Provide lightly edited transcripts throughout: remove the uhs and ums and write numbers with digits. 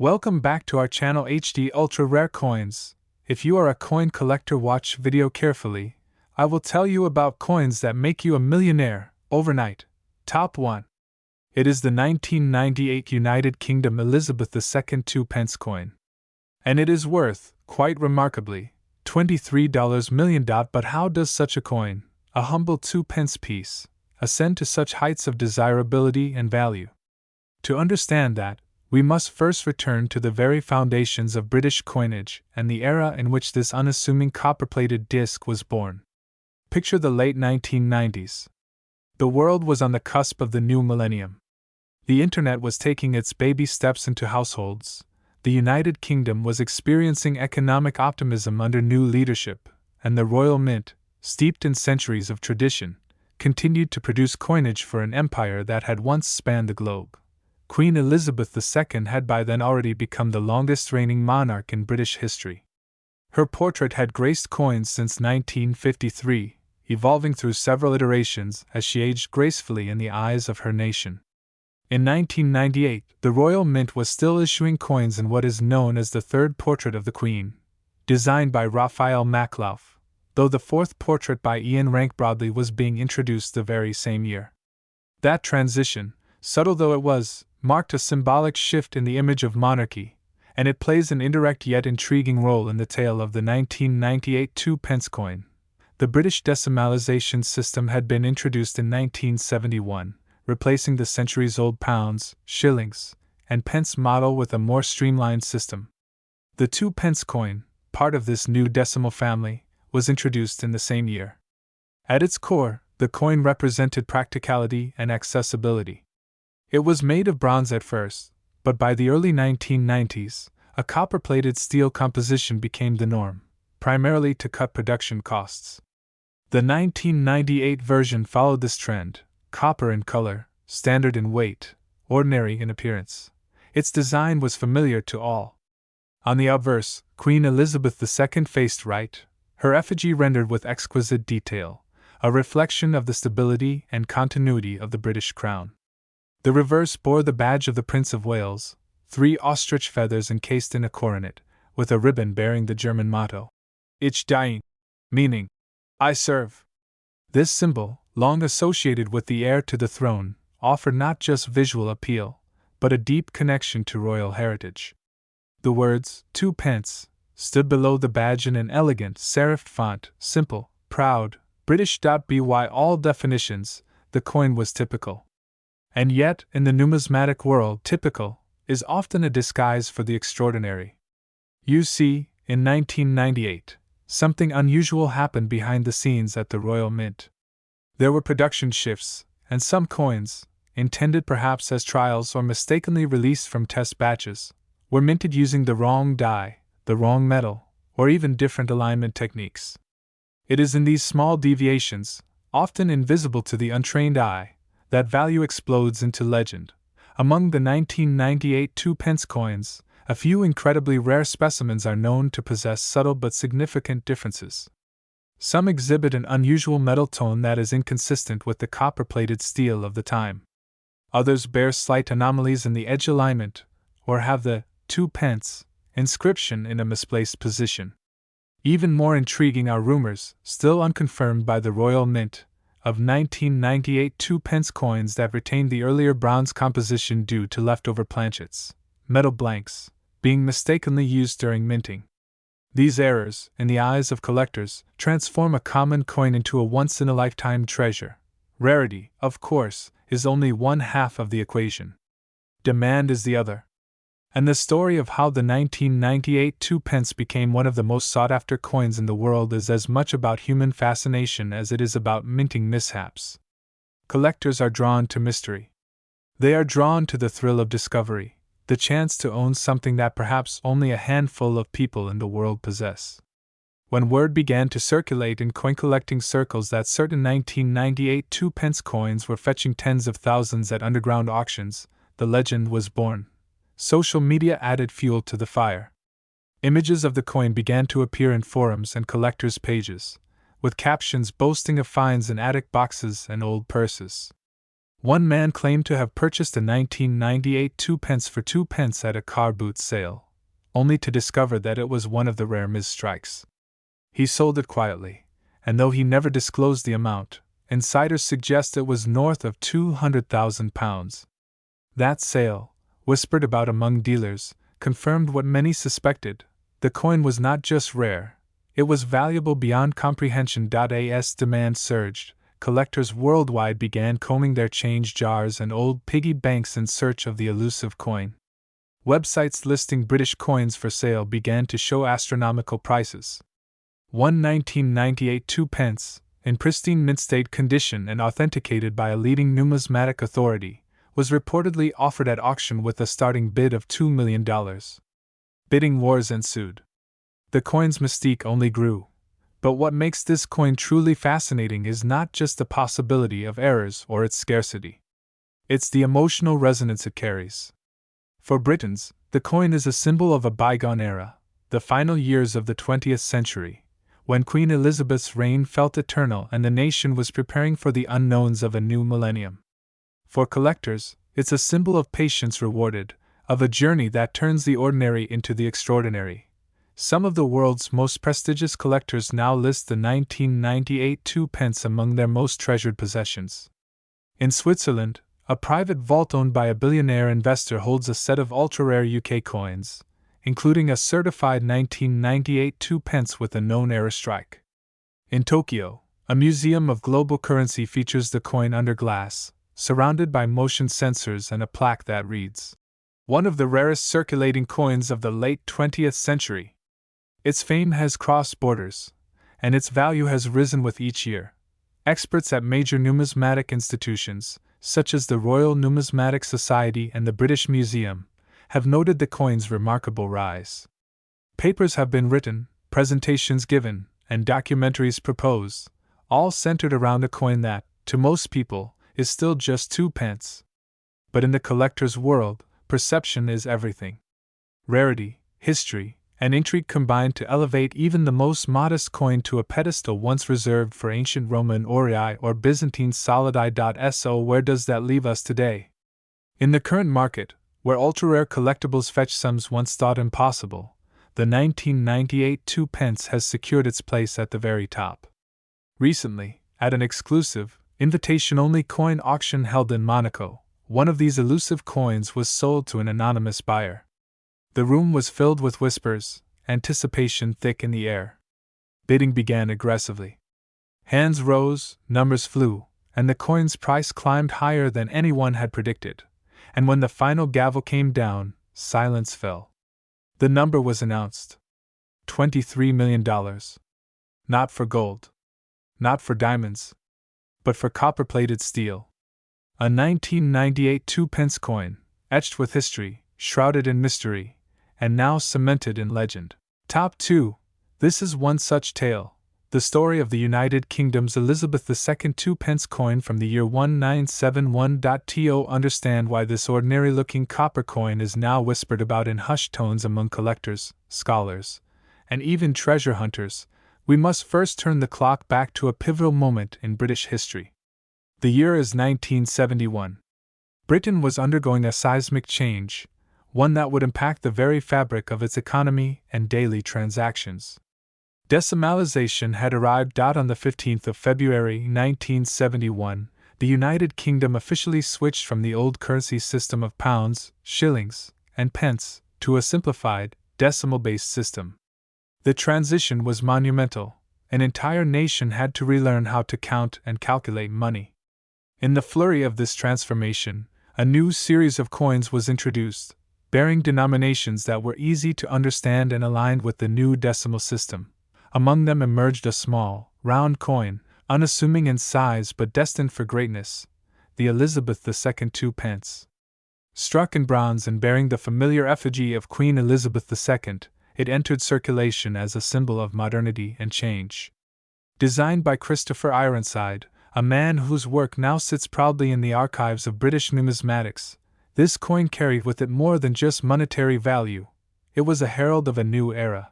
Welcome back to our channel HD Ultra Rare Coins. If you are a coin collector, watch video carefully. I will tell you about coins that make you a millionaire overnight. Top 1. It is the 1998 United Kingdom Elizabeth II 2 pence coin. And it is worth, quite remarkably, $23 million. But how does such a coin, a humble 2 pence piece, ascend to such heights of desirability and value? To understand that, we must first return to the very foundations of British coinage and the era in which this unassuming copper-plated disc was born. Picture the late 1990s. The world was on the cusp of the new millennium. The internet was taking its baby steps into households. The United Kingdom was experiencing economic optimism under new leadership, and the Royal Mint, steeped in centuries of tradition, continued to produce coinage for an empire that had once spanned the globe. Queen Elizabeth II had by then already become the longest reigning monarch in British history. Her portrait had graced coins since 1953, evolving through several iterations as she aged gracefully in the eyes of her nation. In 1998, the Royal Mint was still issuing coins in what is known as the third portrait of the Queen, designed by Raphael Makhlouf, though the fourth portrait by Ian Rank Broadley was being introduced the very same year. That transition, subtle though it was, marked a symbolic shift in the image of monarchy, and it plays an indirect yet intriguing role in the tale of the 1998 2 pence coin. The British decimalisation system had been introduced in 1971, replacing the centuries-old pounds, shillings, and pence model with a more streamlined system. The 2 pence coin, part of this new decimal family, was introduced in the same year. At its core, the coin represented practicality and accessibility. It was made of bronze at first, but by the early 1990s, a copper-plated steel composition became the norm, primarily to cut production costs. The 1998 version followed this trend: copper in color, standard in weight, ordinary in appearance. Its design was familiar to all. On the obverse, Queen Elizabeth II faced right, her effigy rendered with exquisite detail, a reflection of the stability and continuity of the British crown. The reverse bore the badge of the Prince of Wales, 3 ostrich feathers encased in a coronet, with a ribbon bearing the German motto, Ich diene, meaning, I serve. This symbol, long associated with the heir to the throne, offered not just visual appeal, but a deep connection to royal heritage. The words, 2 pence, stood below the badge in an elegant serifed font, simple, proud, British. By all definitions, the coin was typical. And yet, in the numismatic world, typical is often a disguise for the extraordinary. You see, in 1998, something unusual happened behind the scenes at the Royal Mint. There were production shifts, and some coins, intended perhaps as trials or mistakenly released from test batches, were minted using the wrong die, the wrong metal, or even different alignment techniques. It is in these small deviations, often invisible to the untrained eye, that value explodes into legend. Among the 1998 2 pence coins, a few incredibly rare specimens are known to possess subtle but significant differences. Some exhibit an unusual metal tone that is inconsistent with the copper-plated steel of the time. Others bear slight anomalies in the edge alignment, or have the 2 pence inscription in a misplaced position. Even more intriguing are rumors, still unconfirmed by the Royal Mint, of 1998 2 pence coins that retained the earlier bronze composition due to leftover planchets, metal blanks, being mistakenly used during minting. These errors, in the eyes of collectors, transform a common coin into a once-in-a-lifetime treasure. Rarity, of course, is only one half of the equation. Demand is the other. And the story of how the 1998 2 pence became one of the most sought-after coins in the world is as much about human fascination as it is about minting mishaps. Collectors are drawn to mystery. They are drawn to the thrill of discovery, the chance to own something that perhaps only a handful of people in the world possess. When word began to circulate in coin-collecting circles that certain 1998 2 pence coins were fetching tens of thousands at underground auctions, the legend was born. Social media added fuel to the fire. Images of the coin began to appear in forums and collectors' pages, with captions boasting of finds in attic boxes and old purses. One man claimed to have purchased a 1998 2p for 2p at a car boot sale, only to discover that it was one of the rare Ms. strikes. He sold it quietly, and though he never disclosed the amount, insiders suggest it was north of £200,000. That sale, whispered about among dealers, confirmed what many suspected: the coin was not just rare, it was valuable beyond comprehension. As demand surged, collectors worldwide began combing their change jars and old piggy banks in search of the elusive coin. Websites listing British coins for sale began to show astronomical prices. One 1998 2p, in pristine mint-state condition and authenticated by a leading numismatic authority, was reportedly offered at auction with a starting bid of $2 million. Bidding wars ensued. The coin's mystique only grew. But what makes this coin truly fascinating is not just the possibility of errors or its scarcity. It's the emotional resonance it carries. For Britons, the coin is a symbol of a bygone era, the final years of the 20th century, when Queen Elizabeth's reign felt eternal and the nation was preparing for the unknowns of a new millennium. For collectors, it's a symbol of patience rewarded, of a journey that turns the ordinary into the extraordinary. Some of the world's most prestigious collectors now list the 1998 2p among their most treasured possessions. In Switzerland, a private vault owned by a billionaire investor holds a set of ultra-rare UK coins, including a certified 1998 2p with a known error strike. In Tokyo, a museum of global currency features the coin under glass, surrounded by motion sensors and a plaque that reads, "One of the rarest circulating coins of the late 20th century." Its fame has crossed borders, and its value has risen with each year. Experts at major numismatic institutions, such as the Royal Numismatic Society and the British Museum, have noted the coin's remarkable rise. Papers have been written, presentations given, and documentaries proposed, all centered around a coin that, to most people, is still just 2p. But in the collector's world, perception is everything. Rarity, history, and intrigue combine to elevate even the most modest coin to a pedestal once reserved for ancient Roman aurei or Byzantine solidi. So where does that leave us today? In the current market, where ultra-rare collectibles fetch sums once thought impossible, the 1998 2p has secured its place at the very top. Recently, at an exclusive, invitation-only coin auction held in Monaco, one of these elusive coins was sold to an anonymous buyer. The room was filled with whispers, anticipation thick in the air. Bidding began aggressively. Hands rose, numbers flew, and the coin's price climbed higher than anyone had predicted. And when the final gavel came down, silence fell. The number was announced. $23 million. Not for gold. Not for diamonds. But for copper-plated steel. A 1998 2p coin, etched with history, shrouded in mystery, and now cemented in legend. Top 2. This is one such tale. The story of the United Kingdom's Elizabeth II 2p coin from the year 1971. To understand why this ordinary-looking copper coin is now whispered about in hushed tones among collectors, scholars, and even treasure hunters, we must first turn the clock back to a pivotal moment in British history. The year is 1971. Britain was undergoing a seismic change, one that would impact the very fabric of its economy and daily transactions. Decimalization had arrived. On the 15th of February 1971, the United Kingdom officially switched from the old currency system of pounds, shillings, and pence to a simplified, decimal-based system. The transition was monumental. An entire nation had to relearn how to count and calculate money. In the flurry of this transformation, a new series of coins was introduced, bearing denominations that were easy to understand and aligned with the new decimal system. Among them emerged a small, round coin, unassuming in size but destined for greatness, the Elizabeth II 2p. Struck in bronze and bearing the familiar effigy of Queen Elizabeth II, it entered circulation as a symbol of modernity and change. Designed by Christopher Ironside, a man whose work now sits proudly in the archives of British numismatics, this coin carried with it more than just monetary value. It was a herald of a new era.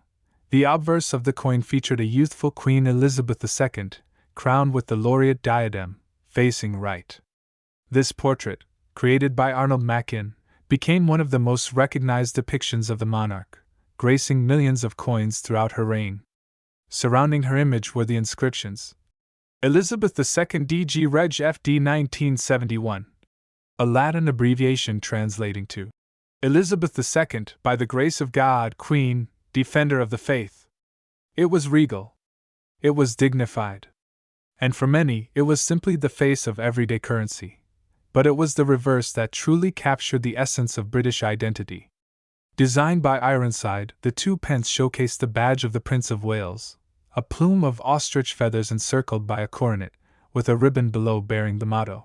The obverse of the coin featured a youthful Queen Elizabeth II, crowned with the laureate diadem, facing right. This portrait, created by Arnold Machin, became one of the most recognized depictions of the monarch, gracing millions of coins throughout her reign. Surrounding her image were the inscriptions: Elizabeth II DG Reg FD 1971, a Latin abbreviation translating to Elizabeth II, by the grace of God, Queen, Defender of the Faith. It was regal. It was dignified. And for many, it was simply the face of everyday currency. But it was the reverse that truly captured the essence of British identity. Designed by Ironside, the 2 pence showcased the badge of the Prince of Wales, a plume of ostrich feathers encircled by a coronet, with a ribbon below bearing the motto,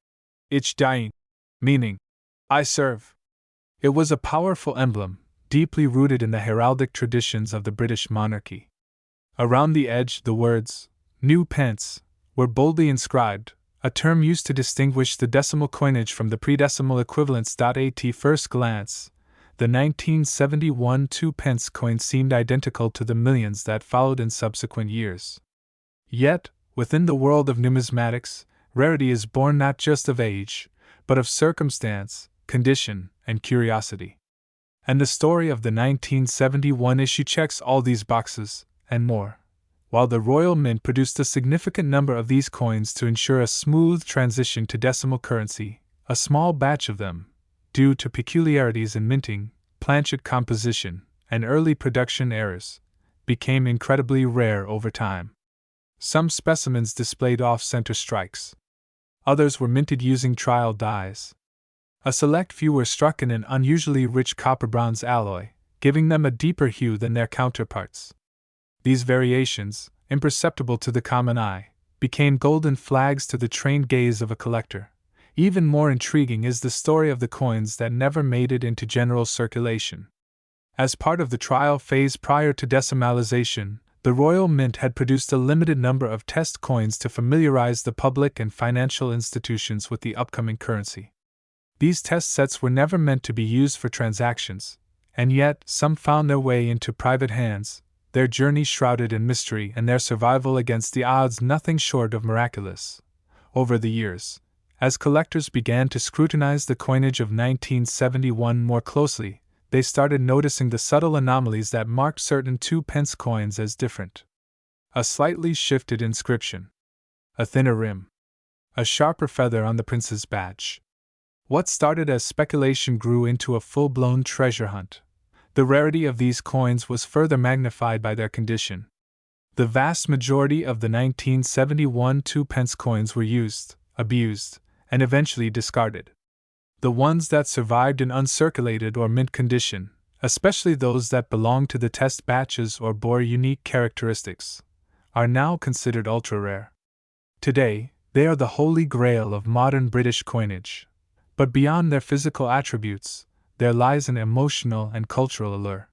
Ich diene, meaning, I serve. It was a powerful emblem, deeply rooted in the heraldic traditions of the British monarchy. Around the edge, the words, New Pence, were boldly inscribed, a term used to distinguish the decimal coinage from the predecimal equivalents. At first glance, the 1971 2-pence coin seemed identical to the millions that followed in subsequent years. Yet, within the world of numismatics, rarity is born not just of age, but of circumstance, condition, and curiosity. And the story of the 1971 issue checks all these boxes, and more. While the Royal Mint produced a significant number of these coins to ensure a smooth transition to decimal currency, a small batch of them, due to peculiarities in minting, planchet composition, and early production errors, became incredibly rare over time. Some specimens displayed off-center strikes. Others were minted using trial dies. A select few were struck in an unusually rich copper-bronze alloy, giving them a deeper hue than their counterparts. These variations, imperceptible to the common eye, became golden flags to the trained gaze of a collector. Even more intriguing is the story of the coins that never made it into general circulation. As part of the trial phase prior to decimalization, the Royal Mint had produced a limited number of test coins to familiarize the public and financial institutions with the upcoming currency. These test sets were never meant to be used for transactions, and yet some found their way into private hands, their journey shrouded in mystery and their survival against the odds nothing short of miraculous. Over the years, as collectors began to scrutinize the coinage of 1971 more closely, they started noticing the subtle anomalies that marked certain 2-pence coins as different. A slightly shifted inscription, a thinner rim, a sharper feather on the prince's badge. What started as speculation grew into a full-blown treasure hunt. The rarity of these coins was further magnified by their condition. The vast majority of the 1971 2-pence coins were used, abused, and eventually discarded. The ones that survived in uncirculated or mint condition, especially those that belonged to the test batches or bore unique characteristics, are now considered ultra-rare. Today, they are the holy grail of modern British coinage. But beyond their physical attributes, there lies an emotional and cultural allure.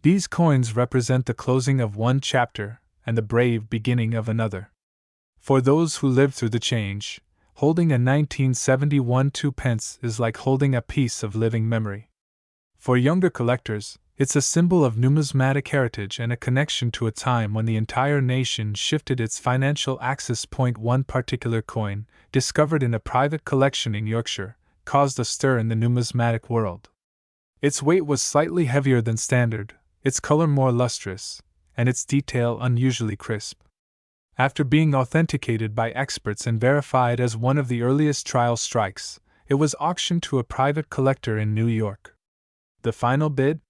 These coins represent the closing of one chapter and the brave beginning of another. For those who lived through the change, holding a 1971 2-pence is like holding a piece of living memory. For younger collectors, it's a symbol of numismatic heritage and a connection to a time when the entire nation shifted its financial axis. One particular coin, discovered in a private collection in Yorkshire, caused a stir in the numismatic world. Its weight was slightly heavier than standard, its color more lustrous, and its detail unusually crisp. After being authenticated by experts and verified as one of the earliest trial strikes, it was auctioned to a private collector in New York. The final bid?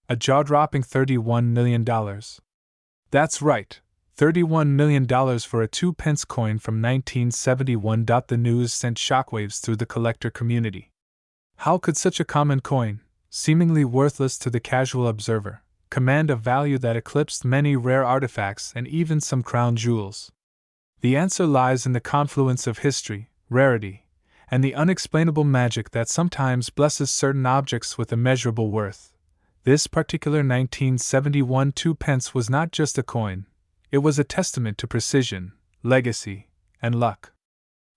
A jaw-dropping $31 million. That's right, $31 million for a 2-pence coin from 1971. The news sent shockwaves through the collector community. How could such a common coin, seemingly worthless to the casual observer, command a value that eclipsed many rare artifacts and even some crown jewels? The answer lies in the confluence of history, rarity, and the unexplainable magic that sometimes blesses certain objects with immeasurable worth. This particular 1971 2-pence was not just a coin. It was a testament to precision, legacy, and luck.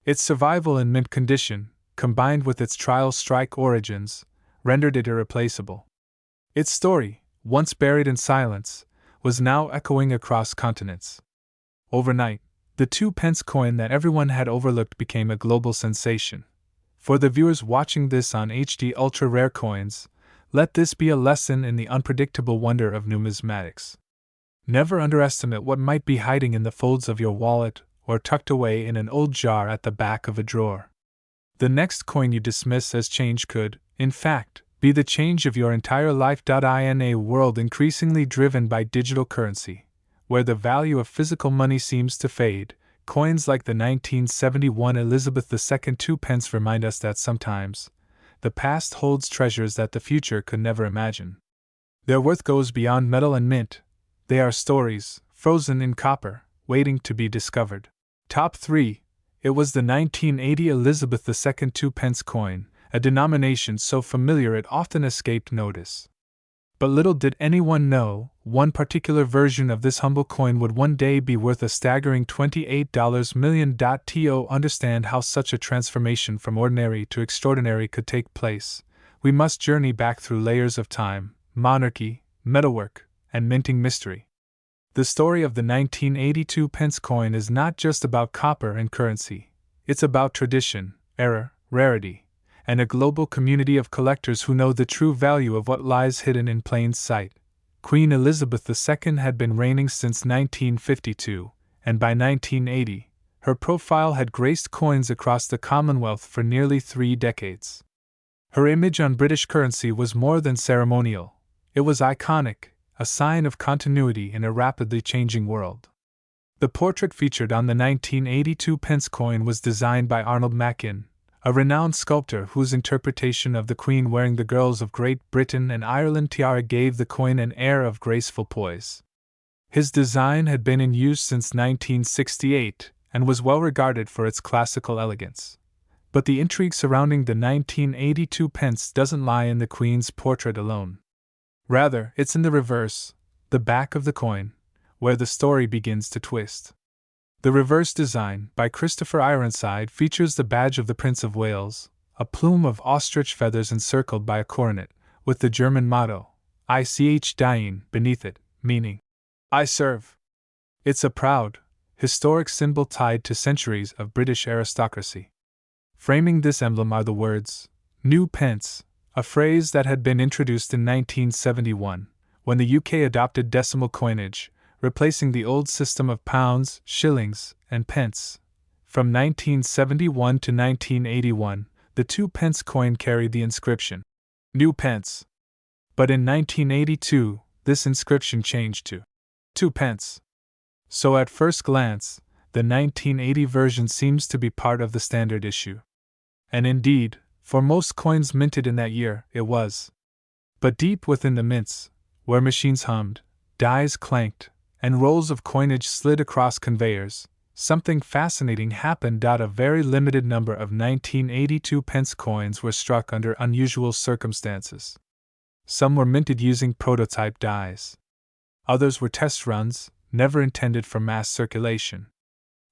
Its survival in mint condition, combined with its trial strike origins, rendered it irreplaceable. Its story, once buried in silence, was now echoing across continents. Overnight, the 2-pence coin that everyone had overlooked became a global sensation. For the viewers watching this on HD Ultra Rare Coins, let this be a lesson in the unpredictable wonder of numismatics. Never underestimate what might be hiding in the folds of your wallet or tucked away in an old jar at the back of a drawer. The next coin you dismiss as change could, in fact, be the change of your entire life. In a world increasingly driven by digital currency, where the value of physical money seems to fade, coins like the 1971 Elizabeth II 2 pence remind us that sometimes, the past holds treasures that the future could never imagine. Their worth goes beyond metal and mint. They are stories, frozen in copper, waiting to be discovered. Top 3. It was the 1980 Elizabeth II 2 pence coin, a denomination so familiar it often escaped notice. But little did anyone know, one particular version of this humble coin would one day be worth a staggering $28 million. To understand how such a transformation from ordinary to extraordinary could take place, we must journey back through layers of time, monarchy, metalwork, and minting mystery. The story of the 1982 pence coin is not just about copper and currency. It's about tradition, error, rarity, and a global community of collectors who know the true value of what lies hidden in plain sight. Queen Elizabeth II had been reigning since 1952, and by 1980, her profile had graced coins across the Commonwealth for nearly 3 decades. Her image on British currency was more than ceremonial. It was iconic, a sign of continuity in a rapidly changing world. The portrait featured on the 1982 pence coin was designed by Arnold Machin, a renowned sculptor whose interpretation of the Queen wearing the girls of Great Britain and Ireland tiara gave the coin an air of graceful poise. His design had been in use since 1968 and was well regarded for its classical elegance. But the intrigue surrounding the 1982 pence doesn't lie in the Queen's portrait alone. Rather, it's in the reverse, the back of the coin, where the story begins to twist. The reverse design, by Christopher Ironside, features the badge of the Prince of Wales, a plume of ostrich feathers encircled by a coronet, with the German motto, Ich diene, beneath it, meaning, I serve. It's a proud, historic symbol tied to centuries of British aristocracy. Framing this emblem are the words, New Pence, a phrase that had been introduced in 1971, when the UK adopted decimal coinage, replacing the old system of pounds, shillings, and pence. From 1971 to 1981, the 2 pence coin carried the inscription, New Pence. But in 1982, this inscription changed to 2 pence. So at first glance, the 1980 version seems to be part of the standard issue. And indeed, for most coins minted in that year, it was. But deep within the mints, where machines hummed, dies clanked, and rolls of coinage slid across conveyors, something fascinating happened. A very limited number of 1982 pence coins were struck under unusual circumstances. Some were minted using prototype dies. Others were test runs, never intended for mass circulation.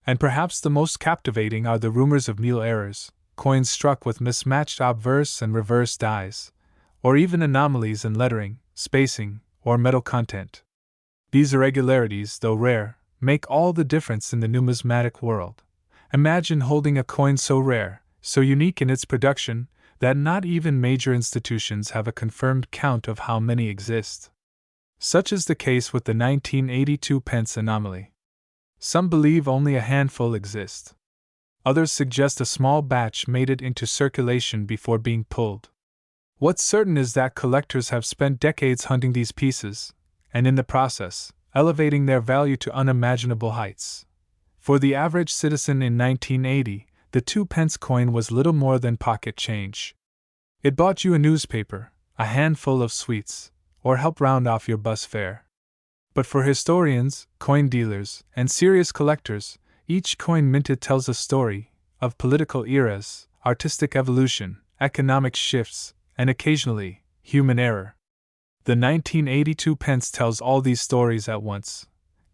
And perhaps the most captivating are the rumors of meal errors, coins struck with mismatched obverse and reverse dies, or even anomalies in lettering, spacing, or metal content. These irregularities, though rare, make all the difference in the numismatic world. Imagine holding a coin so rare, so unique in its production, that not even major institutions have a confirmed count of how many exist. Such is the case with the 1982 pence anomaly. Some believe only a handful exist. Others suggest a small batch made it into circulation before being pulled. What's certain is that collectors have spent decades hunting these pieces, and in the process, elevating their value to unimaginable heights. For the average citizen in 1980, the 2 pence coin was little more than pocket change. It bought you a newspaper, a handful of sweets, or helped round off your bus fare. But for historians, coin dealers, and serious collectors, each coin minted tells a story of political eras, artistic evolution, economic shifts, and occasionally, human error. The 1982 pence tells all these stories at once.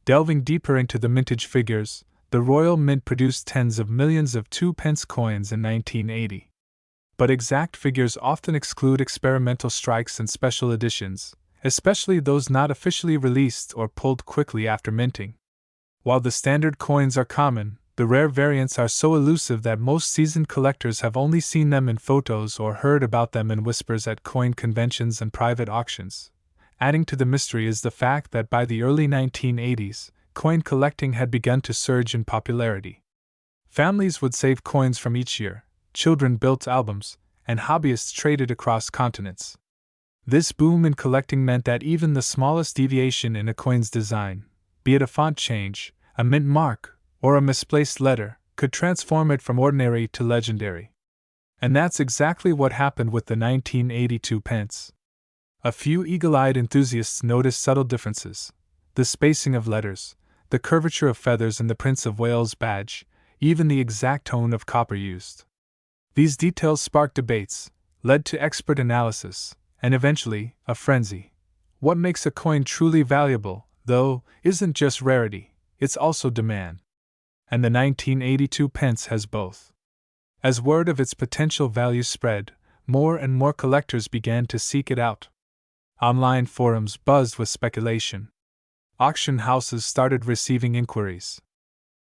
Delving deeper into the mintage figures, the Royal Mint produced tens of millions of 2 pence coins in 1980. But exact figures often exclude experimental strikes and special editions, especially those not officially released or pulled quickly after minting. While the standard coins are common, The rare variants are so elusive that most seasoned collectors have only seen them in photos or heard about them in whispers at coin conventions and private auctions. Adding to the mystery is the fact that by the early 1980s, coin collecting had begun to surge in popularity. Families would save coins from each year, children built albums, and hobbyists traded across continents. This boom in collecting meant that even the smallest deviation in a coin's design, be it a font change, a mint mark, or a misplaced letter, could transform it from ordinary to legendary. And that's exactly what happened with the 1982 pence. A few eagle-eyed enthusiasts noticed subtle differences: the spacing of letters, the curvature of feathers in the Prince of Wales badge, even the exact tone of copper used. These details sparked debates, led to expert analysis, and eventually, a frenzy. What makes a coin truly valuable, though, isn't just rarity, it's also demand. And the 1982 pence has both. As word of its potential value spread, more and more collectors began to seek it out. Online forums buzzed with speculation. Auction houses started receiving inquiries.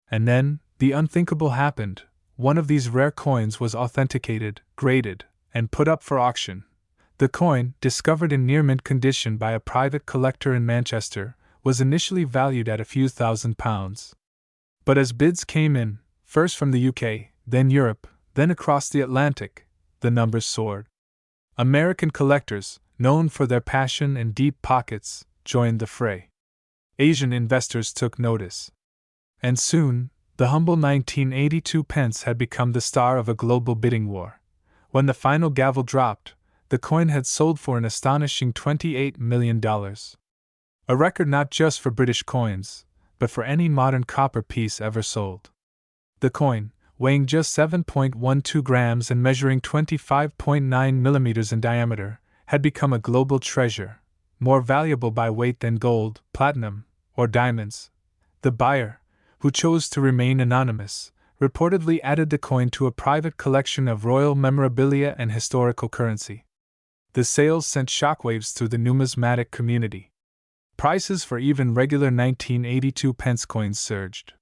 And then, the unthinkable happened. One of these rare coins was authenticated, graded, and put up for auction. The coin, discovered in near-mint condition by a private collector in Manchester, was initially valued at a few £1,000s. But as bids came in, first from the UK, then Europe, then across the Atlantic, the numbers soared. American collectors, known for their passion and deep pockets, joined the fray. Asian investors took notice. And soon, the humble 1982 pence had become the star of a global bidding war. When the final gavel dropped, the coin had sold for an astonishing $28 million. A record not just for British coins, but for any modern copper piece ever sold. The coin, weighing just 7.12 grams and measuring 25.9 millimeters in diameter, had become a global treasure, more valuable by weight than gold, platinum, or diamonds. The buyer, who chose to remain anonymous, reportedly added the coin to a private collection of royal memorabilia and historical currency. The sales sent shockwaves through the numismatic community. Prices for even regular 1982 pence coins surged.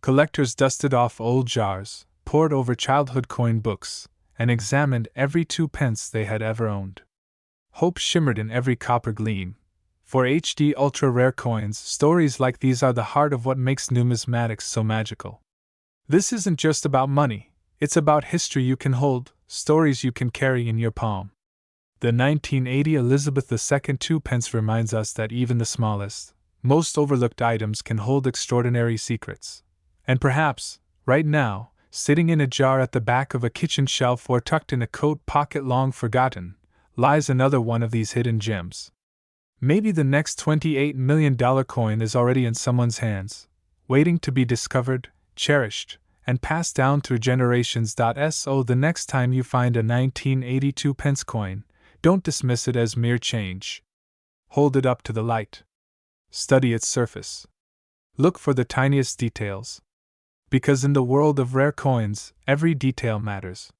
Collectors dusted off old jars, pored over childhood coin books, and examined every 2 pence they had ever owned. Hope shimmered in every copper gleam. For HD ultra-rare coins, stories like these are the heart of what makes numismatics so magical. This isn't just about money, it's about history you can hold, stories you can carry in your palm. The 1980 Elizabeth II 2 pence reminds us that even the smallest, most overlooked items can hold extraordinary secrets. And perhaps, right now, sitting in a jar at the back of a kitchen shelf or tucked in a coat pocket long forgotten, lies another one of these hidden gems. Maybe the next $28 million coin is already in someone's hands, waiting to be discovered, cherished, and passed down through generations. So the next time you find a 1982 pence coin, don't dismiss it as mere change. Hold it up to the light. Study its surface. Look for the tiniest details. Because in the world of rare coins, every detail matters.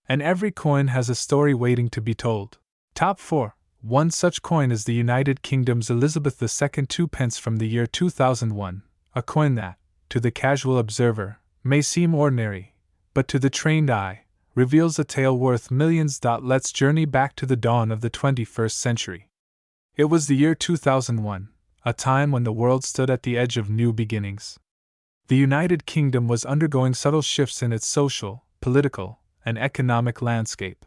And every coin has a story waiting to be told. Top 4. One such coin is the United Kingdom's Elizabeth II 2 pence from the year 2001, a coin that, to the casual observer, may seem ordinary, but to the trained eye, reveals a tale worth millions. Let's journey back to the dawn of the 21st century. It was the year 2001, a time when the world stood at the edge of new beginnings. The United Kingdom was undergoing subtle shifts in its social, political, and economic landscape.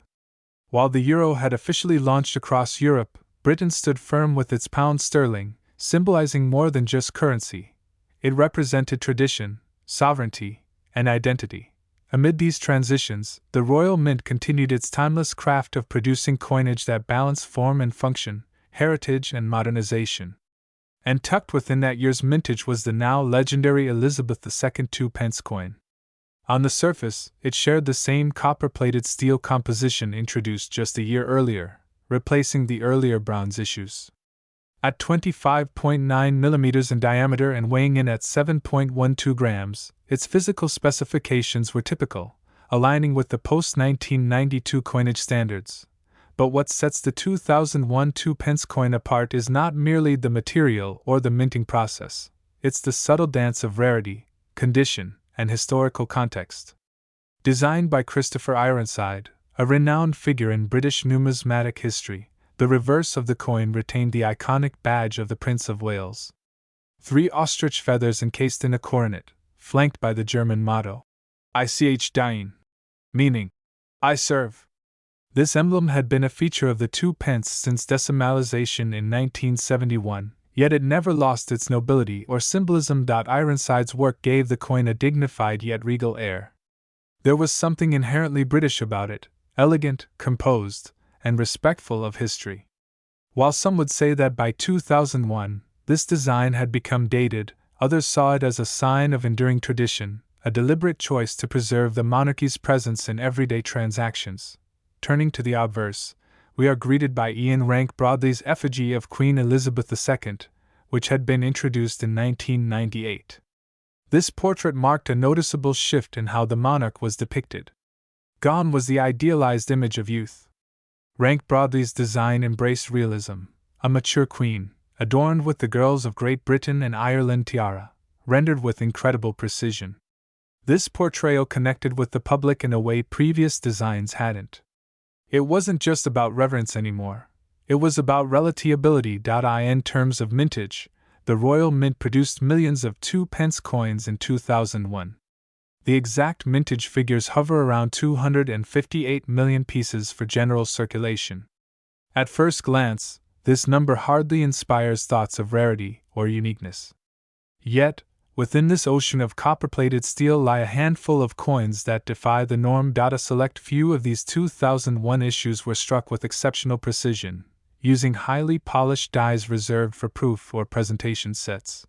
While the euro had officially launched across Europe, Britain stood firm with its pound sterling, symbolizing more than just currency. It represented tradition, sovereignty, and identity. Amid these transitions, the Royal Mint continued its timeless craft of producing coinage that balanced form and function, heritage and modernization. And tucked within that year's mintage was the now legendary Elizabeth II 2 pence coin. On the surface, it shared the same copper-plated steel composition introduced just a year earlier, replacing the earlier bronze issues. At 25.9 millimeters in diameter and weighing in at 7.12 grams, its physical specifications were typical, aligning with the post-1992 coinage standards. But what sets the 2001 2 pence coin apart is not merely the material or the minting process, it's the subtle dance of rarity, condition, and historical context. Designed by Christopher Ironside, a renowned figure in British numismatic history, the reverse of the coin retained the iconic badge of the Prince of Wales. 3 ostrich feathers encased in a coronet, flanked by the German motto, Ich diene, meaning, I serve. This emblem had been a feature of the 2 pence since decimalization in 1971, yet it never lost its nobility or symbolism. Ironside's work gave the coin a dignified yet regal air. There was something inherently British about it, elegant, composed, and respectful of history. While some would say that by 2001, this design had become dated, others saw it as a sign of enduring tradition, a deliberate choice to preserve the monarchy's presence in everyday transactions. Turning to the obverse, we are greeted by Ian Rank Broadley's effigy of Queen Elizabeth II, which had been introduced in 1998. This portrait marked a noticeable shift in how the monarch was depicted. Gone was the idealized image of youth. Rank Broadley's design embraced realism, a mature queen, adorned with the girls of Great Britain and Ireland tiara, rendered with incredible precision. This portrayal connected with the public in a way previous designs hadn't. It wasn't just about reverence anymore, it was about relatability. In terms of mintage, the Royal Mint produced millions of 2 pence coins in 2001. The exact mintage figures hover around 258 million pieces for general circulation. At first glance, this number hardly inspires thoughts of rarity or uniqueness. Yet, within this ocean of copper-plated steel lie a handful of coins that defy the norm. A select few of these 2001 issues were struck with exceptional precision, using highly polished dies reserved for proof or presentation sets.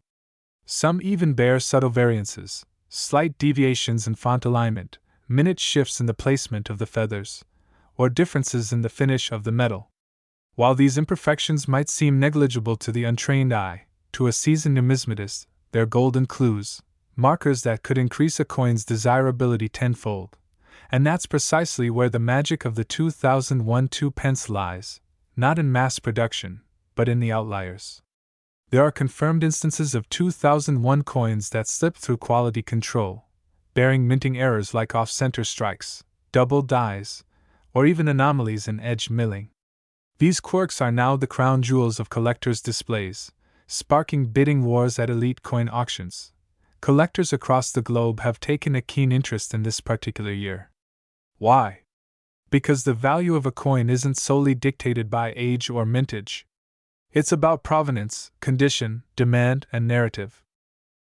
Some even bear subtle variances, slight deviations in font alignment, minute shifts in the placement of the feathers, or differences in the finish of the metal. While these imperfections might seem negligible to the untrained eye, to a seasoned numismatist, they're golden clues, markers that could increase a coin's desirability tenfold. And that's precisely where the magic of the 2001 2 pence lies, not in mass production, but in the outliers. There are confirmed instances of 2001 coins that slip through quality control, bearing minting errors like off-center strikes, double dies, or even anomalies in edge milling. These quirks are now the crown jewels of collectors' displays, sparking bidding wars at elite coin auctions. Collectors across the globe have taken a keen interest in this particular year. Why? Because the value of a coin isn't solely dictated by age or mintage. It's about provenance, condition, demand, and narrative.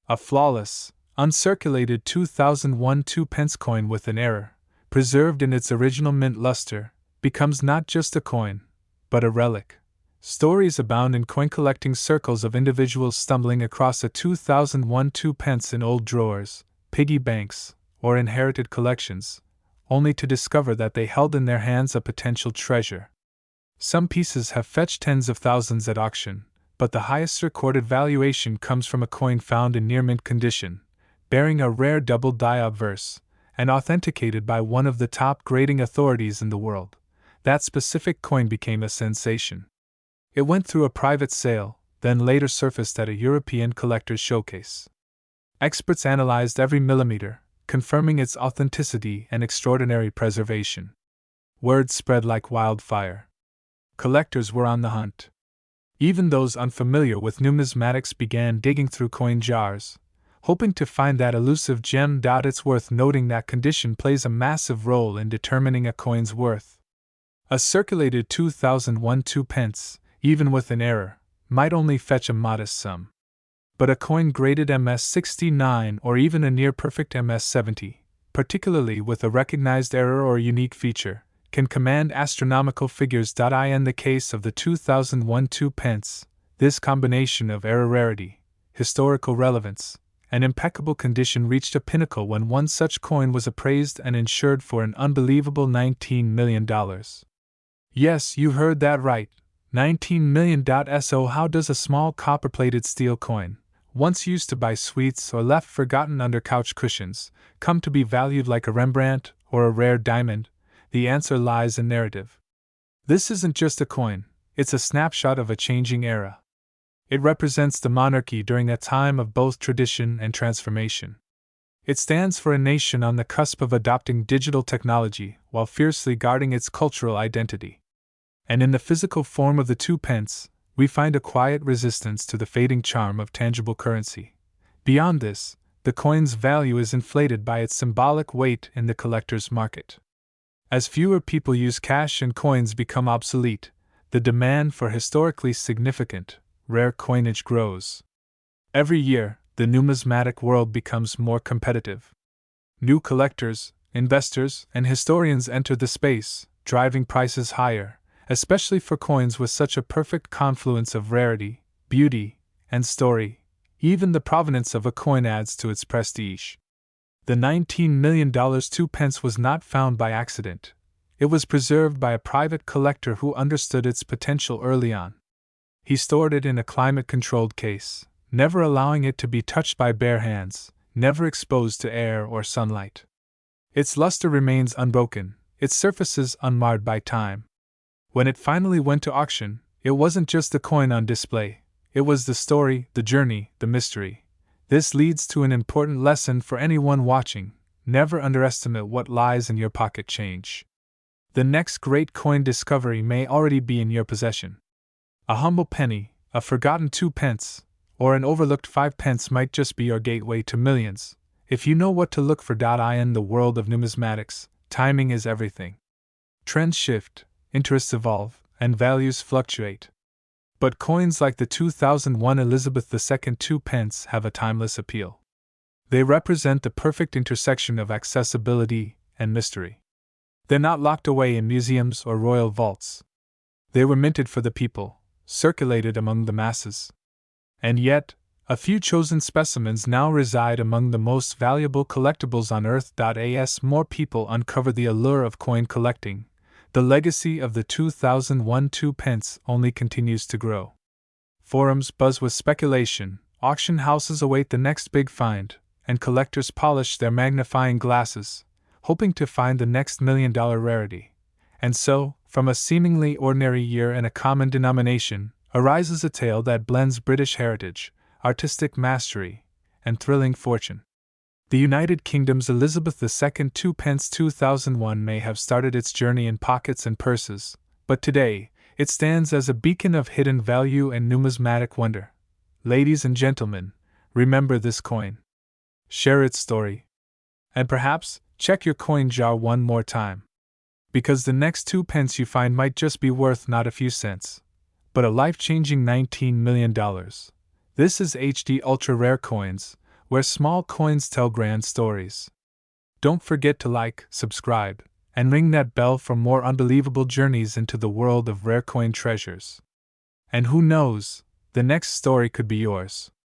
A flawless, uncirculated 2001 2 pence coin with an error, preserved in its original mint luster, becomes not just a coin, but a relic. Stories abound in coin collecting circles of individuals stumbling across a 2001 2 pence in old drawers, piggy banks, or inherited collections, only to discover that they held in their hands a potential treasure. Some pieces have fetched tens of thousands at auction, but the highest recorded valuation comes from a coin found in near-mint condition, bearing a rare double die obverse, and authenticated by one of the top grading authorities in the world. That specific coin became a sensation. It went through a private sale, then later surfaced at a European collector's showcase. Experts analyzed every millimeter, confirming its authenticity and extraordinary preservation. Word spread like wildfire. Collectors were on the hunt. Even those unfamiliar with numismatics began digging through coin jars, hoping to find that elusive gem. It's worth noting that condition plays a massive role in determining a coin's worth. A circulated 2001 2 pence, even with an error, might only fetch a modest sum. But a coin graded MS69 or even a near-perfect MS70, particularly with a recognized error or unique feature, can command astronomical figures. In the case of the 2001 2 pence, this combination of error rarity, historical relevance, and impeccable condition reached a pinnacle when one such coin was appraised and insured for an unbelievable $19 million. Yes, you heard that right, $19 million. So how does a small copper-plated steel coin, once used to buy sweets or left forgotten under couch cushions, come to be valued like a Rembrandt or a rare diamond? The answer lies in narrative. This isn't just a coin, it's a snapshot of a changing era. It represents the monarchy during a time of both tradition and transformation. It stands for a nation on the cusp of adopting digital technology while fiercely guarding its cultural identity. And in the physical form of the 2 pence, we find a quiet resistance to the fading charm of tangible currency. Beyond this, the coin's value is inflated by its symbolic weight in the collector's market. As fewer people use cash and coins become obsolete, the demand for historically significant, rare coinage grows. Every year, the numismatic world becomes more competitive. New collectors, investors, and historians enter the space, driving prices higher, especially for coins with such a perfect confluence of rarity, beauty, and story. Even the provenance of a coin adds to its prestige. The $19 million 2 pence was not found by accident. It was preserved by a private collector who understood its potential early on. He stored it in a climate-controlled case, never allowing it to be touched by bare hands, never exposed to air or sunlight. Its luster remains unbroken, its surfaces unmarred by time. When it finally went to auction, it wasn't just the coin on display, it was the story, the journey, the mystery. This leads to an important lesson for anyone watching: never underestimate what lies in your pocket change. The next great coin discovery may already be in your possession. A humble penny, a forgotten 2 pence, or an overlooked 5 pence might just be your gateway to millions, if you know what to look for. In the world of numismatics, timing is everything. Trends shift, interests evolve, and values fluctuate. But coins like the 2001 Elizabeth II 2 pence have a timeless appeal. They represent the perfect intersection of accessibility and mystery. They're not locked away in museums or royal vaults. They were minted for the people, circulated among the masses. And yet, a few chosen specimens now reside among the most valuable collectibles on Earth. As more people uncover the allure of coin collecting, the legacy of the 2001 2 pence only continues to grow. Forums buzz with speculation, auction houses await the next big find, and collectors polish their magnifying glasses, hoping to find the next $1 million rarity. And so, from a seemingly ordinary year and a common denomination, arises a tale that blends British heritage, artistic mastery, and thrilling fortune. The United Kingdom's Elizabeth II 2 pence 2001 may have started its journey in pockets and purses, but today, it stands as a beacon of hidden value and numismatic wonder. Ladies and gentlemen, remember this coin. Share its story. And perhaps, check your coin jar one more time. Because the next 2 pence you find might just be worth not a few cents, but a life-changing $19 million. This is HD Ultra Rare Coins, where small coins tell grand stories. Don't forget to like, subscribe, and ring that bell for more unbelievable journeys into the world of rare coin treasures. And who knows, the next story could be yours.